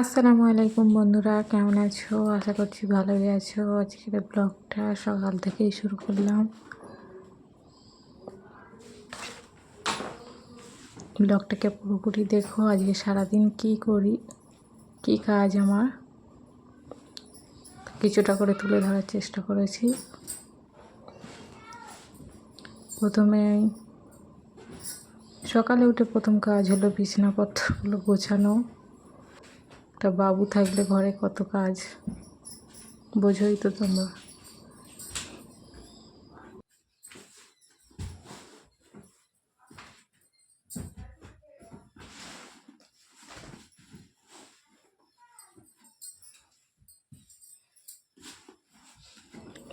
আসসালামু আলাইকুম বন্ধুরা, কেমন আছো? আশা করছি ভালোই আছো। আজকের ব্লগটা সকাল থেকেই শুরু করলাম। ব্লগটাকে পুরোপুরি দেখো। আজকে সারাদিন কি করি, কি কাজ আমার, কিছুটা করে তুলে ধরার চেষ্টা করেছি। প্রথমে সকালে উঠে প্রথম কাজ হলো বিছানাপত্রগুলো গোছানো। তা বাবু থাকলে ঘরে কত কাজ, বোঝোই তো তোমরা।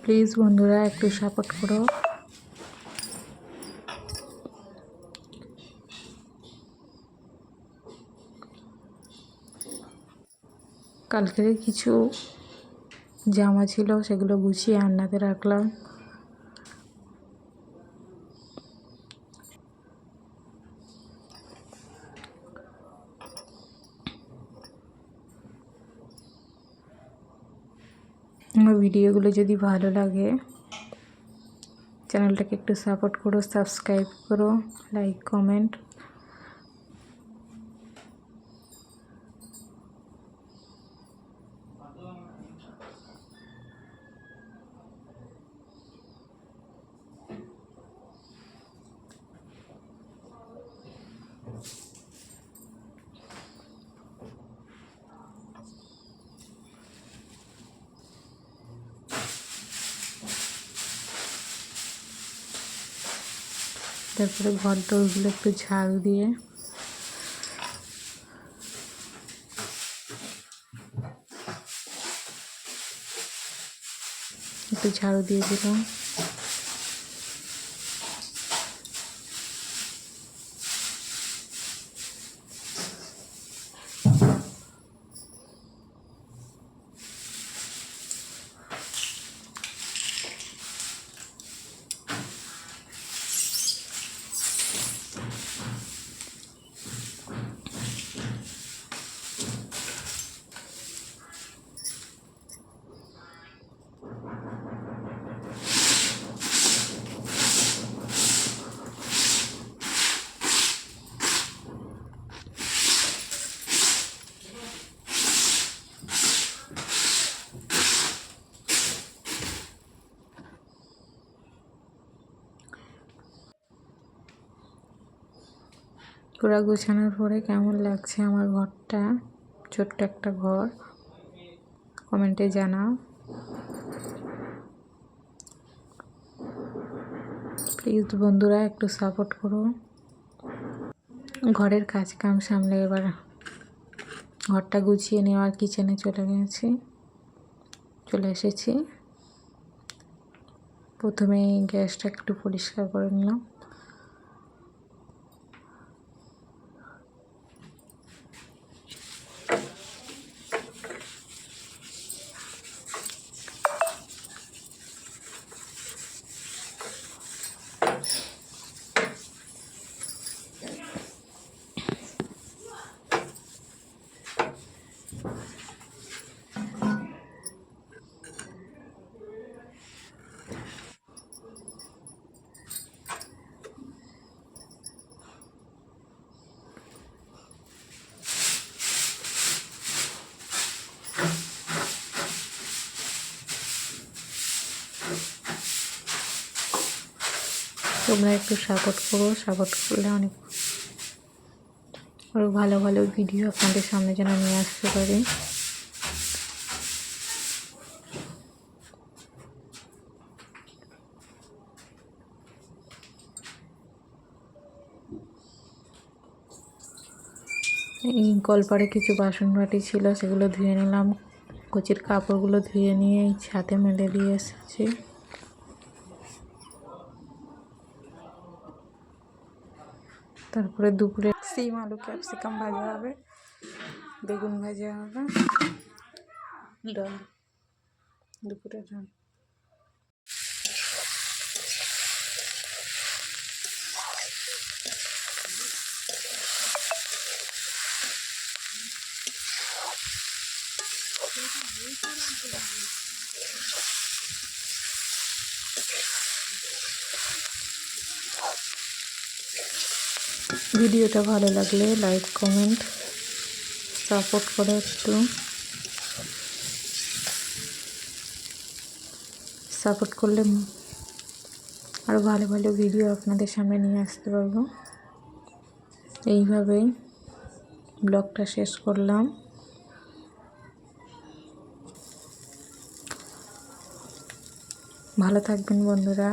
প্লিজ বন্ধুরা একটু সাপোর্ট করো। কালকের কিছু জামা ছিল, সেগুলো গুছিয়ে আন্নাতে রাখলাম। আমার ভিডিওগুলো যদি ভালো লাগে চ্যানেলটাকে একটু সাপোর্ট করো, সাবস্ক্রাইব করো, লাইক কমেন্ট। তারপরে ঘর দোরগুলো একটু ঝাড়ু দিয়ে দিলাম। পুরো গোছানোর পরে কেমন লাগছে আমার ঘরটা, ছোট্ট একটা ঘর, কমেন্টে জানাও। প্লিজ বন্ধুরা একটু সাপোর্ট করো। ঘরের কাজ কাম সামলে এবার ঘরটা গুছিয়ে নেওয়ার কিচেনে চলে এসেছি। প্রথমে গ্যাসটা একটু পরিষ্কার করে নিলাম। তোমরা একটু সাপোর্ট করো, সাপোর্ট করলে অনেক আরও ভালো ভালো ভিডিও আপনাদের সামনে যেন নিয়ে আসতে পারি। এই কলপারে কিছু বাসন বাটি ছিল, সেগুলো ধুয়ে নিলাম। কচির কাপড়গুলো ধুয়ে নিয়ে ছাদে মেলে দিয়ে এসেছি। তারপরে দুপুরে সিম আলু ক্যাপসিকাম ভাজা হবে, বেগুন ভাজা হবে, ডাল, দুপুরে ডাল। ভিডিওটা ভালো লাগলে লাইক কমেন্ট সাপোর্ট করে একটু সাপোর্ট করলে আরও ভালো ভালো ভিডিও আপনাদের সামনে নিয়ে আসতে পারবো। এইভাবেই ব্লগটা শেষ করলাম। ভালো থাকবেন বন্ধুরা।